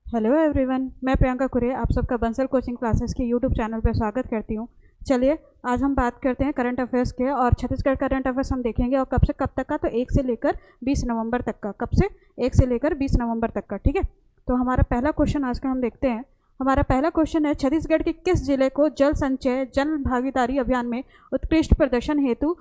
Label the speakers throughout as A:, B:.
A: Hello everyone, मैं प्रियंका कुरे आप सबका बंसल कोचिंग क्लासेस के यूट्यूब चैनल पर स्वागत करती हूँ। चलिए आज हम बात करते हैं करंट अफेयर्स के। और छत्तीसगढ़ करंट अफेयर्स हम देखेंगे और कब से कब तक का, तो 1 से लेकर 20 नवंबर तक का। कब से? 1 से लेकर 20 नवंबर तक का। ठीक है, तो हमारा पहला क्वेश्चन आज का हम देखते हैं। हमारा पहला क्वेश्चन है, छत्तीसगढ़ के किस जिले को जल संचय जन भागीदारी अभियान में उत्कृष्ट प्रदर्शन हेतु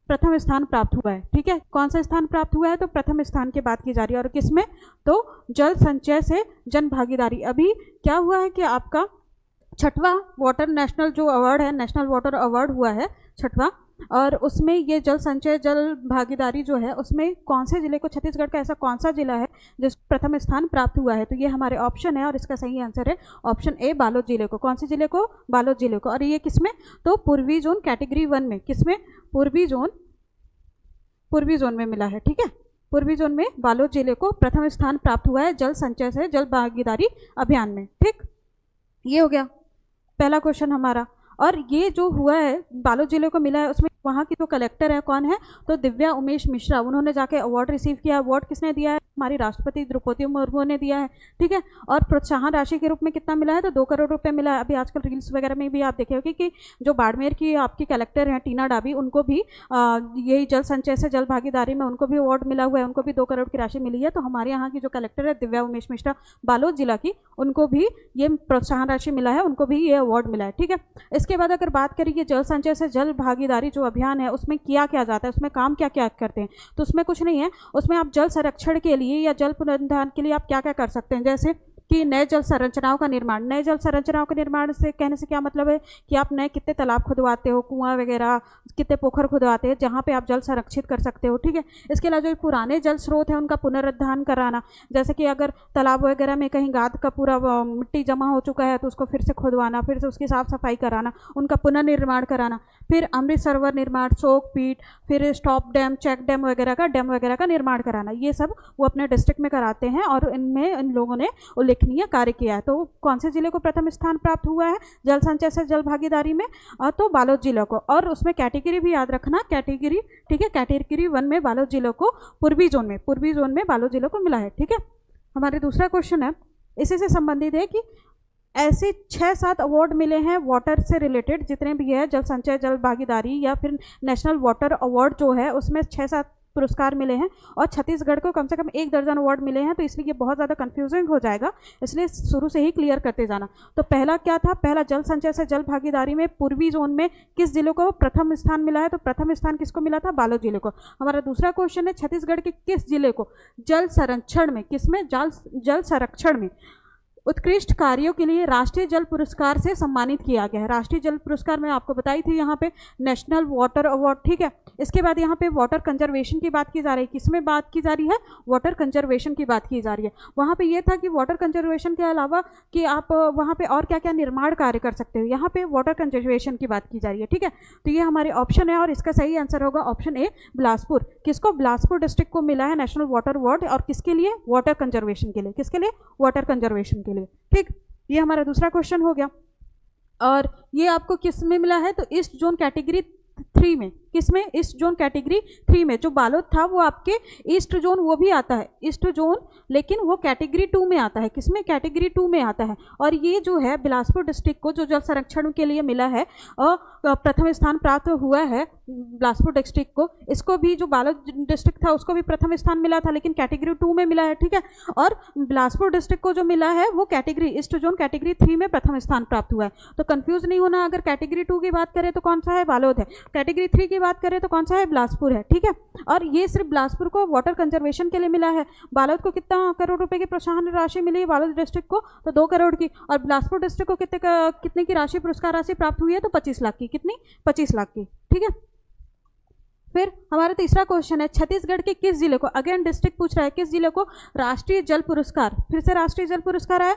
A: प्रथम स्थान प्राप्त हुआ है? ठीक है, कौन सा स्थान प्राप्त हुआ है? तो प्रथम स्थान की बात की जा रही है। और किसमें? तो जल संचय से जन भागीदारी। अभी क्या हुआ है कि आपका छठवां वाटर नेशनल जो अवार्ड है, नेशनल वाटर अवार्ड हुआ है छठवां, और उसमें ये जल संचय जल भागीदारी जो है उसमें कौन से जिले को, छत्तीसगढ़ का ऐसा कौन सा जिला है जिस प्रथम स्थान प्राप्त हुआ है? तो ये हमारे ऑप्शन है और इसका सही आंसर है ऑप्शन ए, बालोद जिले को। कौन से जिले को? बालोद जिले को। और ये किसमें? तो पूर्वी जोन कैटेगरी 1 में। किसमें? पूर्वी जोन में मिला है। ठीक है, पूर्वी जोन में बालोद जिले को प्रथम स्थान प्राप्त हुआ है जल संचय से जल भागीदारी अभियान में। ठीक, ये हो गया पहला क्वेश्चन हमारा। और ये जो हुआ है बालोद जिले को मिला है, उसमें वहाँ की जो कलेक्टर है कौन है? तो दिव्या उमेश मिश्रा। उन्होंने जाके अवार्ड रिसीव किया। अवार्ड किसने दिया है? हमारी राष्ट्रपति द्रौपदी मुर्मू ने दिया है। ठीक है, और प्रोत्साहन राशि के रूप में कितना मिला है? तो 2 करोड़ रुपए मिला है। अभी आजकल रील्स वगैरह में भी आप देखे होंगे कि जो बाड़मेर की आपकी कलेक्टर हैं टीना डाबी, उनको भी यही जल संचय से जल भागीदारी में उनको भी अवार्ड मिला हुआ है। उनको भी 2 करोड़ की राशि मिली है। तो हमारे यहाँ की जो कलेक्टर है दिव्या उमेश मिश्रा बालोद जिला की, उनको भी ये प्रोत्साहन राशि मिला है, उनको भी ये अवार्ड मिला है। ठीक है, इसके बाद अगर बात करिए जल संचय से जल भागीदारी जो अभियान है उसमें किया क्या जाता है, उसमें काम क्या क्या करते हैं? तो उसमें कुछ नहीं है। उसमें आप जल संरक्षण के लिए या जल पुनरुद्धार के लिए आप क्या क्या कर सकते हैं, जैसे कि नए जल संरचनाओं का निर्माण। नए जल संरचनाओं के निर्माण से कहने से क्या मतलब है कि आप नए कितने तालाब खुदवाते हो, कुआं वगैरह कितने पोखर खुदवाते हैं जहाँ पे आप जल संरक्षित कर सकते हो। ठीक है, इसके अलावा जो पुराने जल स्रोत हैं उनका पुनरुद्धार कराना, जैसे कि अगर तालाब वगैरह में कहीं गाद का पूरा मिट्टी जमा हो चुका है तो उसको फिर से खुदवाना, फिर से उसकी साफ सफाई कराना, उनका पुनर्निर्माण कराना। फिर अमृत सरोवर निर्माण, शोक पीठ, फिर स्टॉप डैम, चेक डैम वगैरह का निर्माण कराना, ये सब वो अपने डिस्ट्रिक्ट में कराते हैं और इनमें इन लोगों ने उल्लेखनीय कार्य किया है। तो कौन से जिले को प्रथम स्थान प्राप्त हुआ है जल संचय से जल भागीदारी में? तो बालोद जिले को। और उसमें कैटेगरी भी याद रखना, कैटेगरी। ठीक है, कैटेगरी 1 में बालोद जिले को पूर्वी जोन में बालोद जिले को मिला है। ठीक है, हमारे दूसरा क्वेश्चन है, इसी से संबंधित है कि ऐसे 6-7 अवार्ड मिले हैं वाटर से रिलेटेड, जितने भी है जल संचय जल भागीदारी या फिर नेशनल वाटर अवार्ड जो है उसमें 6-7 पुरस्कार मिले हैं और छत्तीसगढ़ को कम से कम 1 दर्जन अवार्ड मिले हैं। तो इसलिए ये बहुत ज़्यादा कंफ्यूजिंग हो जाएगा, इसलिए शुरू से ही क्लियर करते जाना। तो पहला क्या था? पहला जल संचय से जल भागीदारी में पूर्वी जोन में किस जिले को प्रथम स्थान मिला है? तो प्रथम स्थान किसको मिला था? बालोद जिले को। हमारा दूसरा क्वेश्चन है, छत्तीसगढ़ के किस जिले को जल संरक्षण में, किसमें? जल संरक्षण में उत्कृष्ट कार्यों के लिए राष्ट्रीय जल पुरस्कार से सम्मानित किया गया है। राष्ट्रीय जल पुरस्कार मैं आपको बताई थी, यहाँ पे नेशनल वाटर अवार्ड। ठीक है, इसके बाद यहाँ पे वाटर कंजर्वेशन की बात की जा रही है। किसमें बात की जा रही है? वाटर कंजर्वेशन की बात की जा रही है। वहाँ पे ये था कि वाटर कंजर्वेशन के अलावा कि आप वहाँ पे और क्या क्या निर्माण कार्य कर सकते हो, यहाँ पे वाटर कंजर्वेशन की बात की जा रही है। ठीक है, तो ये हमारे ऑप्शन है और इसका सही आंसर होगा ऑप्शन ए, बिलासपुर। किसको? बिलासपुर डिस्ट्रिक्ट को मिला है नेशनल वाटर अवार्ड। और किसके लिए? वाटर कंजर्वेशन के लिए। किसके लिए? वाटर कंजर्वेशन के लिए। ठीक, ये हमारा दूसरा क्वेश्चन हो गया। और ये आपको किस में मिला है? तो ईस्ट जोन कैटेगरी 3 में। किसमें? ईस्ट जोन कैटेगरी 3 में। जो बालोद था वो आपके ईस्ट जोन, वो भी आता है ईस्ट जोन, लेकिन वो कैटेगरी 2 में आता है। किसमें? कैटेगरी 2 में आता है। और ये जो है बिलासपुर डिस्ट्रिक्ट को जो जल संरक्षण के लिए मिला है और प्रथम स्थान प्राप्त हुआ है बिलासपुर डिस्ट्रिक्ट को, इसको भी जो बालोद डिस्ट्रिक्ट था उसको भी प्रथम स्थान मिला था, लेकिन कैटेगरी 2 में मिला है। ठीक है, और बिलासपुर डिस्ट्रिक्ट को जो मिला है वो कैटेगरी ईस्ट जोन कैटेगरी 3 में प्रथम स्थान प्राप्त हुआ है। तो कंफ्यूज नहीं होना, अगर कैटेगरी 2 की बात करें तो कौन सा है? बालोद है। कैटेगरी 3 की बात करें तो कौन सा है? बिलासपुर है। ठीक है, और ये सिर्फ बिलासपुर को वाटर कंजर्वेशन के लिए मिला है। बालोद को कितना करोड़ रुपए की प्रोत्साहन राशि मिली है बालोद डिस्ट्रिक्ट को? तो 2 करोड़ की। और बिलासपुर डिस्ट्रिक्ट को कितने की राशि, पुरस्कार राशि प्राप्त हुई है? तो 25 लाख की। कितनी? 25 लाख की। ठीक है, फिर हमारा तीसरा क्वेश्चन है, छत्तीसगढ़ के किस जिले को, अगेन डिस्ट्रिक्ट पूछ रहा है, किस जिले को राष्ट्रीय जल पुरस्कार, फिर से राष्ट्रीय जल पुरस्कार आया,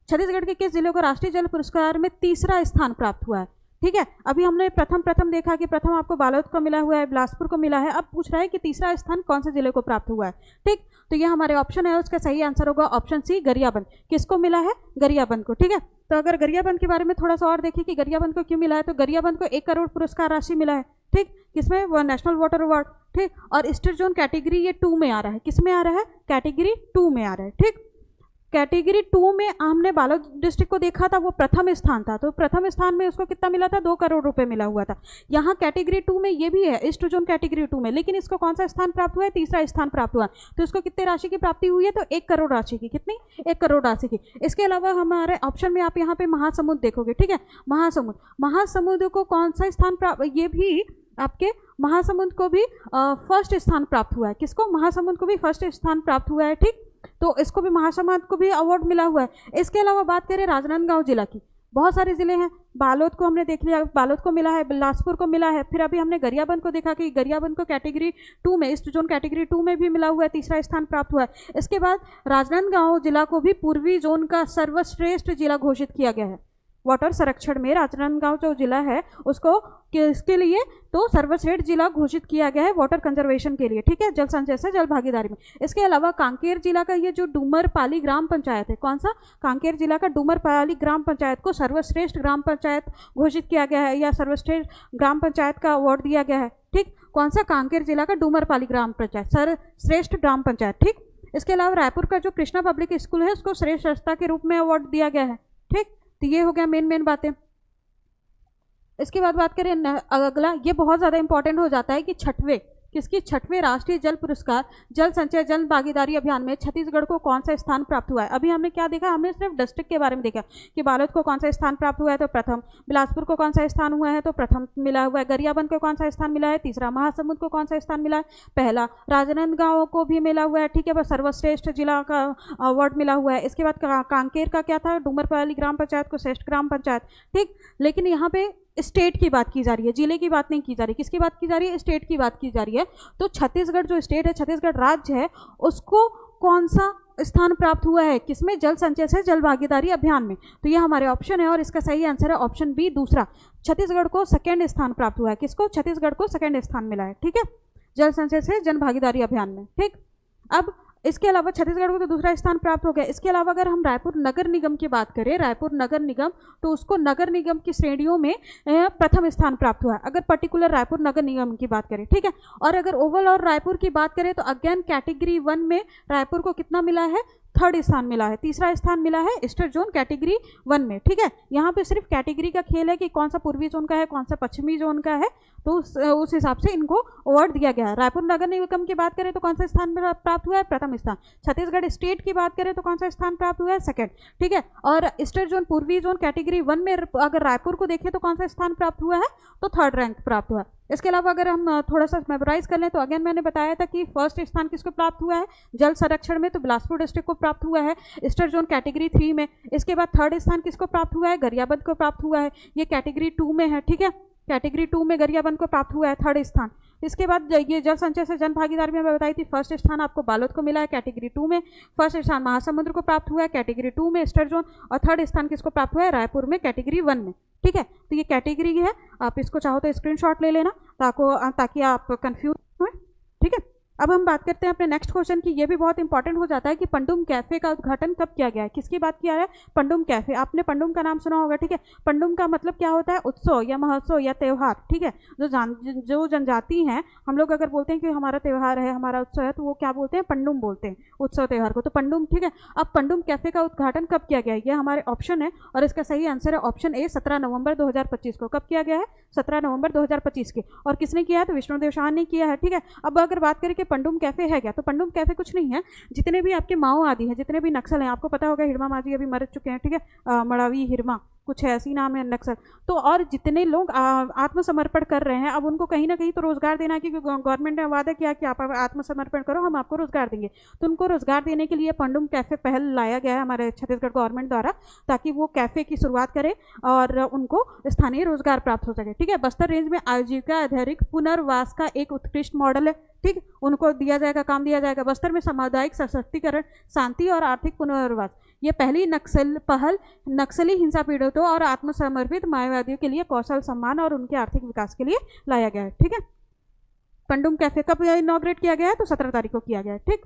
A: छत्तीसगढ़ के किस जिले को राष्ट्रीय जल पुरस्कार में तीसरा स्थान प्राप्त हुआ है? ठीक है, अभी हमने प्रथम देखा कि प्रथम आपको बालोद को मिला हुआ है, बिलासपुर को मिला है। अब पूछ रहा है कि तीसरा स्थान कौन से जिले को प्राप्त हुआ है। ठीक, तो ये हमारे ऑप्शन है, उसका सही आंसर होगा ऑप्शन सी, गरियाबंद। किसको मिला है? गरियाबंद को। ठीक है, तो अगर गरियाबंद के बारे में थोड़ा सा और देखिए कि गरियाबंद को क्यों मिला है, तो गरियाबंद को 1 करोड़ पुरस्कार राशि मिला है। ठीक, किसमें? वो नेशनल वाटर अवार्ड। ठीक, और ईस्टर्न जोन कैटेगरी ये 2 में आ रहा है। किस में आ रहा है? कैटेगरी 2 में आ रहा है। ठीक, कैटेगरी 2 में हमने बालोद डिस्ट्रिक्ट को देखा था, वो प्रथम स्थान था, तो प्रथम स्थान में उसको कितना मिला था, 2 करोड़ रुपए मिला हुआ था। यहाँ कैटेगरी 2 में ये भी है, ईस्ट जोन कैटेगरी 2 में, लेकिन इसको कौन सा स्थान प्राप्त हुआ है, तीसरा स्थान प्राप्त हुआ, तो इसको कितने राशि की प्राप्ति हुई है, तो 1 करोड़ राशि की, कितनी, 1 करोड़ राशि की। इसके अलावा हमारे ऑप्शन में आप यहाँ पे महासमुंद देखोगे, ठीक है, महासमुंद को कौन सा स्थान प्राप्त, ये भी आपके महासमुंद को भी फर्स्ट स्थान प्राप्त हुआ है, किसको, महासमुंद को भी फर्स्ट स्थान प्राप्त हुआ है, ठीक, तो इसको भी महासमुंद को भी अवार्ड मिला हुआ है। इसके अलावा बात करें राजनांदगांव जिला की, बहुत सारे जिले हैं, बालोद को हमने देख लिया, बालोद को मिला है, बिलासपुर को मिला है, फिर अभी हमने गरियाबंद को देखा कि गरियाबंद को कैटेगरी 2 में, ईस्ट जोन कैटेगरी 2 में भी मिला हुआ है, तीसरा स्थान प्राप्त हुआ है। इसके बाद राजनांदगांव जिला को भी पूर्वी जोन का सर्वश्रेष्ठ जिला घोषित किया गया है। वाटर संरक्षण में राजनांदगांव जो जिला है उसको किसके लिए, तो सर्वश्रेष्ठ जिला घोषित किया गया है वाटर कंजर्वेशन के लिए, ठीक है, जल संचय से जल भागीदारी में। इसके अलावा कांकेर जिला का ये जो डूमरपाली ग्राम पंचायत है, कौन सा, कांकेर जिला का डूमरपाली ग्राम पंचायत को सर्वश्रेष्ठ ग्राम पंचायत घोषित किया गया है, या सर्वश्रेष्ठ ग्राम पंचायत का अवार्ड दिया गया है, ठीक, कौन सा, कांकेर जिला का डूमरपाली ग्राम पंचायत, सर्वश्रेष्ठ ग्राम पंचायत, ठीक। इसके अलावा रायपुर का जो कृष्णा पब्लिक स्कूल है उसको श्रेष्ठ संस्था के रूप में अवार्ड दिया गया है, ठीक। तो ये हो गया मेन बातें। इसके बाद बात करें अगला, ये बहुत ज़्यादा इंपॉर्टेंट हो जाता है कि छठवें राष्ट्रीय जल पुरस्कार जल संचय जल भागीदारी अभियान में छत्तीसगढ़ को कौन सा स्थान प्राप्त हुआ है। अभी हमने क्या देखा, हमने सिर्फ डिस्ट्रिक्ट के बारे में देखा कि बालोद को कौन सा स्थान प्राप्त हुआ है, तो प्रथम, बिलासपुर को कौन सा स्थान हुआ है, तो प्रथम मिला हुआ है, गरियाबंद को कौन सा स्थान मिला है, तीसरा, महासमुंद को कौन सा स्थान मिला है, पहला, राजनांदगांव को भी मिला हुआ है, ठीक है, बस सर्वश्रेष्ठ जिला का अवार्ड मिला हुआ है। इसके बाद कांकेर का क्या था, डूमरपाली ग्राम पंचायत को श्रेष्ठ ग्राम पंचायत, ठीक। लेकिन यहाँ पे स्टेट की बात की जा रही है, जिले की बात नहीं की जा रही, किसकी बात की जा रही है, स्टेट की बात की जा रही है। तो छत्तीसगढ़ जो स्टेट है, छत्तीसगढ़ राज्य है, उसको कौन सा स्थान प्राप्त हुआ है, किसमें, जल संचय से जल भागीदारी अभियान में। तो ये हमारे ऑप्शन है और इसका सही आंसर है ऑप्शन बी, दूसरा, छत्तीसगढ़ को सेकेंड स्थान प्राप्त हुआ है, किसको, छत्तीसगढ़ को सेकेंड स्थान मिला है, ठीक है, जल संचय से जन भागीदारी अभियान में, ठीक। अब इसके अलावा छत्तीसगढ़ को तो दूसरा स्थान प्राप्त हो गया। इसके अलावा अगर हम रायपुर नगर निगम की बात करें, रायपुर नगर निगम, तो उसको नगर निगम की श्रेणियों में प्रथम स्थान प्राप्त हुआ है, अगर पर्टिकुलर रायपुर नगर निगम की बात करें, ठीक है। और अगर ओवरऑल रायपुर की बात करें तो अगेन कैटेगरी 1 में रायपुर को कितना मिला है, 3rd स्थान मिला है, तीसरा स्थान मिला है ईस्टर्न जोन कैटेगरी 1 में, ठीक है। यहाँ पे सिर्फ कैटेगरी का खेल है कि कौन सा पूर्वी जोन का है, कौन सा पश्चिमी जोन का है, तो उस हिसाब से इनको अवार्ड दिया गया है। रायपुर नगर निगम की बात करें तो कौन सा स्थान प्राप्त हुआ है, प्रथम स्थान। छत्तीसगढ़ स्टेट की बात करें तो कौन सा स्थान प्राप्त हुआ है, 2nd, ठीक है। और ईस्टर्न जोन पूर्वी जोन कैटेगरी 1 में अगर रायपुर को देखें तो कौन सा स्थान प्राप्त हुआ है, तो 3rd रैंक प्राप्त हुआ है। इसके अलावा अगर हम थोड़ा सा मेमोराइज कर लें तो अगेन मैंने बताया था कि फर्स्ट स्थान किसको प्राप्त हुआ है, जल संरक्षण में, तो बिलासपुर डिस्ट्रिक्ट को प्राप्त हुआ है ईस्टर्न जोन कैटेगरी 3 में। इसके बाद 3rd स्थान किसको प्राप्त हुआ है, गरियाबंद को प्राप्त हुआ है, ये कैटेगरी 2 में है, ठीक है, कैटेगरी 2 में गरियाबंद को प्राप्त हुआ है 3rd स्थान। इसके बाद ये जल संचय से जन भागीदारी में मैं बताई थी, फर्स्ट स्थान आपको बालोद को मिला है कैटेगरी 2 में, फर्स्ट स्थान महासमुंद को प्राप्त हुआ है कैटेगरी 2 में ईस्टर्न जोन, और 3rd स्थान किसको प्राप्त हुआ है, रायपुर में कैटेगरी 1 में, ठीक है। तो ये कैटेगरी है, आप इसको चाहो तो स्क्रीनशॉट ले लेना ताकि आप कंफ्यूज हो, ठीक है। अब हम बात करते हैं अपने नेक्स्ट क्वेश्चन की, ये भी बहुत इंपॉर्टेंट हो जाता है कि पंडुम कैफे का उद्घाटन कब किया गया है, किसकी बात किया है, पंडुम कैफे। आपने पंडुम का नाम सुना होगा, ठीक है। पंडुम का मतलब क्या होता है, उत्सव या महोत्सव या त्यौहार, ठीक है। जो जनजाति हैं, हम लोग अगर बोलते हैं कि हमारा त्यौहार है, हमारा उत्सव है, तो वो क्या बोलते हैं, पंडुम बोलते हैं उत्सव त्यौहार को, तो पंडुम, ठीक है। अब पंडुम कैफे का उद्घाटन कब किया गया है, ये हमारे ऑप्शन है और इसका सही आंसर है ऑप्शन ए, 17 नवंबर 2025 को। कब किया गया है, 17 नवंबर 2025 के। और किसने किया है, तो विष्णुदेव शाह ने किया है, ठीक है। अब अगर बात करें कि पंडुम कैफे है, तो पंडुम कैफे कुछ नहीं है, जितने भी आपके माओ आदि हैं, जितने भी नक्सल हैं, आपको पता होगा हिरमा मांझी अभी मर चुके हैं, ठीक है, मड़ावी हिरमा कुछ है, ऐसी नाम है नक्सल। तो और जितने लोग आत्मसमर्पण कर रहे हैं, अब उनको कहीं ना कहीं तो रोजगार देना, क्योंकि गवर्नमेंट ने वादा किया कि आप आत्मसमर्पण करो, हम आपको रोजगार देंगे। तो उनको रोजगार देने के लिए पंडुम कैफे पहल लाया गया है हमारे छत्तीसगढ़ गवर्नमेंट द्वारा, ताकि वो कैफे की शुरुआत करें और उनको स्थानीय रोजगार प्राप्त हो सके, ठीक है। बस्तर रेंज में आजीविका आधारित पुनर्वास का एक उत्कृष्ट मॉडल है, ठीक, उनको दिया जाएगा, काम दिया जाएगा। बस्तर में सामुदायिक सशक्तिकरण, शांति और आर्थिक पुनर्वास, ये पहली पहल नक्सली हिंसा पीड़ितों और आत्मसमर्पित माओवादियों के लिए कौशल सम्मान और उनके आर्थिक विकास के लिए लाया गया है, ठीक है। पंडुम कैफे कब इनॉग्रेट किया गया है, तो 17 तारीख को किया गया है, ठीक।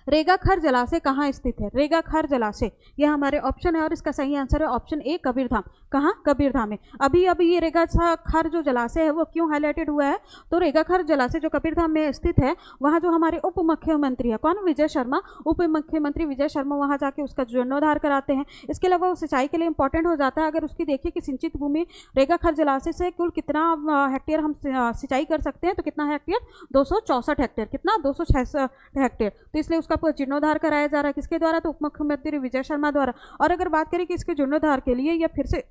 A: रेगाखर जलाशय कहाँ स्थित है, रेगाखर जलाशय, यह हमारे ऑप्शन है और इसका सही आंसर है ऑप्शन ए, कबीरधाम। कहाँ, कबीरधाम में। अभी अभी ये रेगाखार जो जलाशय है वो क्यों हाईलाइटेड हुआ है, तो रेगाखार जलाशय जो कबीरधाम में स्थित है, वहाँ जो हमारे उप मुख्यमंत्री है, कौन, विजय शर्मा, उप मुख्यमंत्री विजय शर्मा वहाँ जाके उसका जीर्णोद्धार कराते हैं। इसके अलावा वो सिंचाई के लिए इंपॉर्टेंट हो जाता है। अगर उसकी देखिए कि सिंचित भूमि रेगाखार जलाशय से कुल कितना हेक्टेयर हम सिंचाई कर सकते हैं, तो कितना हेक्टेयर, 264 हेक्टेयर, कितना, 266 हेक्टेयर। तो इसलिए उसका जीर्णोद्धार कराया जा रहा है, किसके द्वारा, तो उप मुख्यमंत्री विजय शर्मा द्वारा। और अगर बात करें कि इसके जीर्णोद्धार के लिए या फिर से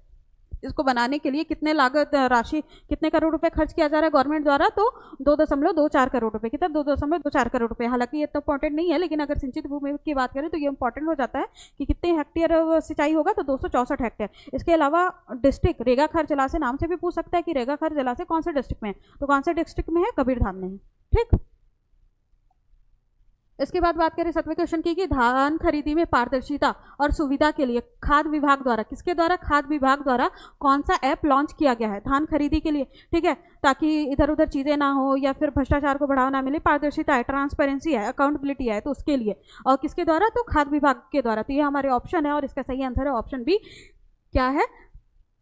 A: इसको बनाने के लिए कितने लागत राशि, कितने करोड़ रुपए खर्च किया जा रहा है गवर्नमेंट द्वारा, तो 2.24 करोड़ रुपए, कितना, 2.24 करोड़ रुपए। हालांकि ये तो इंपॉर्टेंट नहीं है, लेकिन अगर सिंचित भूमि की बात करें तो ये इंपॉर्टेंट हो जाता है कि कितने हेक्टेयर सिंचाई होगा, तो 264 हेक्टेयर। इसके अलावा डिस्ट्रिक्ट रेगाखार जलाशय नाम से भी पूछ सकता है कि रेगाखार जलाशय कौन से डिस्ट्रिक्ट में है, तो कौन से डिस्ट्रिक्ट में है, कबीरधाम में है। ठीक, इसके बाद बात करें 7वें क्वेश्चन की कि धान खरीदी में पारदर्शिता और सुविधा के लिए खाद्य विभाग द्वारा, किसके द्वारा, खाद्य विभाग द्वारा कौन सा ऐप लॉन्च किया गया है धान खरीदी के लिए। ठीक है, ताकि इधर उधर चीज़ें ना हो या फिर भ्रष्टाचार को बढ़ावा ना मिले, पारदर्शिता है, ट्रांसपेरेंसी है, अकाउंटेबिलिटी है, तो उसके लिए। और किसके द्वारा, तो खाद्य विभाग के द्वारा। तो ये हमारे ऑप्शन है और इसका सही आंसर है ऑप्शन बी, क्या है,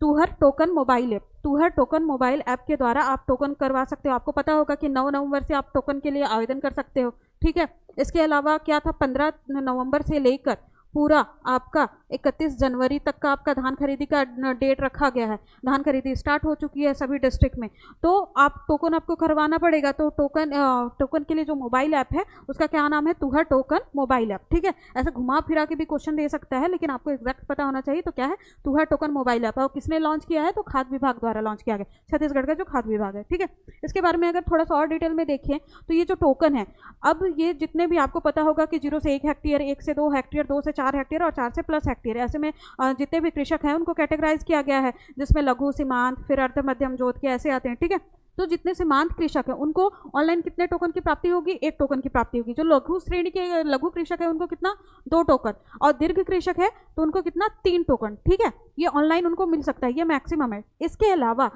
A: तुहर टोकन मोबाइल ऐप। तुहर टोकन मोबाइल ऐप के द्वारा आप टोकन करवा सकते हो। आपको पता होगा कि 9 नवंबर से आप टोकन के लिए आवेदन कर सकते हो। ठीक है, इसके अलावा क्या था, 15 नवंबर से लेकर पूरा आपका 31 जनवरी तक का आपका धान खरीदी का डेट रखा गया है। धान खरीदी स्टार्ट हो चुकी है सभी डिस्ट्रिक्ट में, तो आप टोकन आपको करवाना पड़ेगा। तो टोकन के लिए जो मोबाइल ऐप है उसका क्या नाम है, तुहर टोकन मोबाइल ऐप। ठीक है, ऐसे घुमा फिरा के भी क्वेश्चन दे सकता है, लेकिन आपको एग्जैक्ट पता होना चाहिए। तो क्या है, तुहर टोकन मोबाइल ऐप। और किसने लॉन्च किया है, तो खाद्य विभाग द्वारा लॉन्च किया गया, छत्तीसगढ़ का जो खाद्य विभाग है। ठीक है, इसके बारे में अगर थोड़ा सा और डिटेल में देखें तो ये जो टोकन है, अब ये जितने भी आपको पता होगा कि 0 से 1 हेक्टेयर, 1 से 2 हेक्टेयर, 2 से 4 हेक्टेयर और 4 से प्लस हेक्टेयर, ऐसे में जितने भी कृषक हैं उनको कैटेगराइज किया गया है, जिसमें लघु, सीमांत, फिर अर्ध मध्यम जोत के ऐसे आते हैं। ठीक है, तो जितने सीमांत कृषक है उनको ऑनलाइन कितने टोकन की प्राप्ति होगी, 1 टोकन की प्राप्ति होगी। जो लघु श्रेणी के लघु कृषक है उनको कितना, 2 टोकन। और दीर्घ कृषक है तो उनको कितना, 3 टोकन। ठीक है, ये ऑनलाइन उनको मिल सकता है, ये मैक्सिमम है। इसके अलावा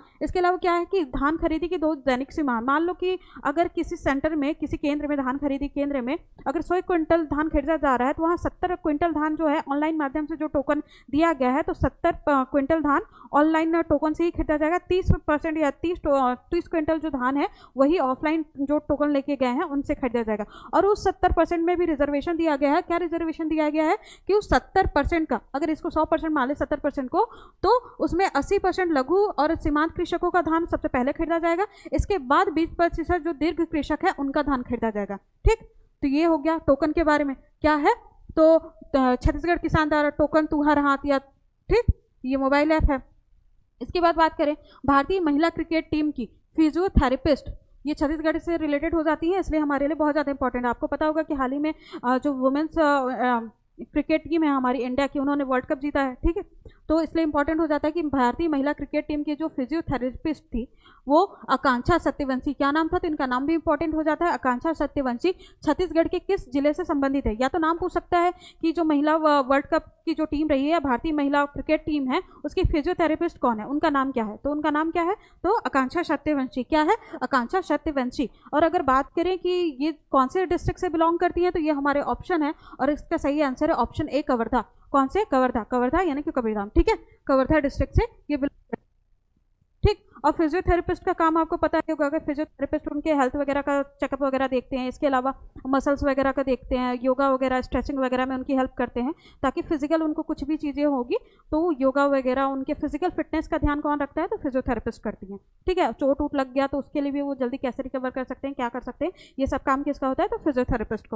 A: क्या है कि धान खरीदी की 2 दैनिक सीमा, मान लो कि अगर किसी सेंटर में, किसी केंद्र में, धान खरीदी केंद्र में अगर 100 क्विंटल धान खरीदा जा रहा है, तो वहाँ 70 क्विंटल धान जो है ऑनलाइन माध्यम से जो टोकन दिया गया है, तो 70 क्विंटल धान ऑनलाइन टोकन से ही खरीदा जाएगा। 30% या 30 क्विंटल जो धान है वही ऑफलाइन जो टोकन लेके गए हैं उनसे खरीदा जाएगा। और उस 70% में भी रिजर्वेशन दिया गया है। क्या रिजर्वेशन दिया गया है कि उस 70% का, अगर इसको 100% मान ले 70% को, तो उसमें 80% लघु और सीमांत कृषकों का धान सबसे पहले खरीदा जाएगा। इसके बाद 20% जो दीर्घ कृषक है उनका धान खरीदा जाएगा। ठीक, तो ये हो गया टोकन के बारे में। क्या है, तो छत्तीसगढ़ किसान द्वारा टोकन तुहर हाथ या, ठीक, ये मोबाइल ऐप है। इसके बाद बात करें भारतीय महिला क्रिकेट टीम की फिजियोथेरेपिस्ट, ये छत्तीसगढ़ से रिलेटेड हो जाती है, इसलिए हमारे लिए बहुत ज़्यादा इंपॉर्टेंट है। आपको पता होगा कि हाल ही में जो वुमेन्स क्रिकेट टीम है हमारी इंडिया की, उन्होंने वर्ल्ड कप जीता है। ठीक है, तो इसलिए इंपॉर्टेंट हो जाता है कि भारतीय महिला क्रिकेट टीम की जो फिजियोथेरेपिस्ट थी वो आकांक्षा सत्यवंशी, क्या नाम था, तो इनका नाम भी इंपॉर्टेंट हो जाता है। आकांक्षा सत्यवंशी छत्तीसगढ़ के किस जिले से संबंधित है, या तो नाम पूछ सकता है कि जो महिला वर्ल्ड कप की जो टीम रही है या भारतीय महिला क्रिकेट टीम है उसकी फिजियोथेरेपिस्ट कौन है, उनका नाम क्या है, तो उनका नाम क्या है, तो आकांक्षा सत्यवंशी। क्या है, आकांक्षा सत्यवंशी। और अगर बात करें कि ये कौन से डिस्ट्रिक्ट से बिलोंग करती हैं, तो ये हमारे ऑप्शन है और इसका सही आंसर है ऑप्शन ए, कवर्धा। कौन से, कवर्धा, कवर्धा यानी कि कबीरधाम। ठीक है, कवर्धा डिस्ट्रिक्ट से ये बिलोंग। ठीक, और फिजियोथेरेपिस्ट का काम आपको पता है होगा, फिजियोथेरेपिस्ट उनके हेल्थ वगैरह का चेकअप वगैरह देखते हैं। इसके अलावा मसल्स वगैरह का देखते हैं, योगा वगैरह, स्ट्रेचिंग वगैरह में उनकी हेल्प करते हैं, ताकि फिजिकल उनको कुछ भी चीज़ें होगी तो योगा वगैरह, उनके फिजिकल फिटनेस का ध्यान कौन रखता है, तो फिजियोथेरेपिस्ट करती हैं। ठीक है, चोट वोट लग गया तो उसके लिए भी वो जल्दी कैसे रिकवर कर सकते हैं, क्या कर सकते हैं, ये सब काम किसका होता है, तो फिजियोथेरेपिस्ट का होता है।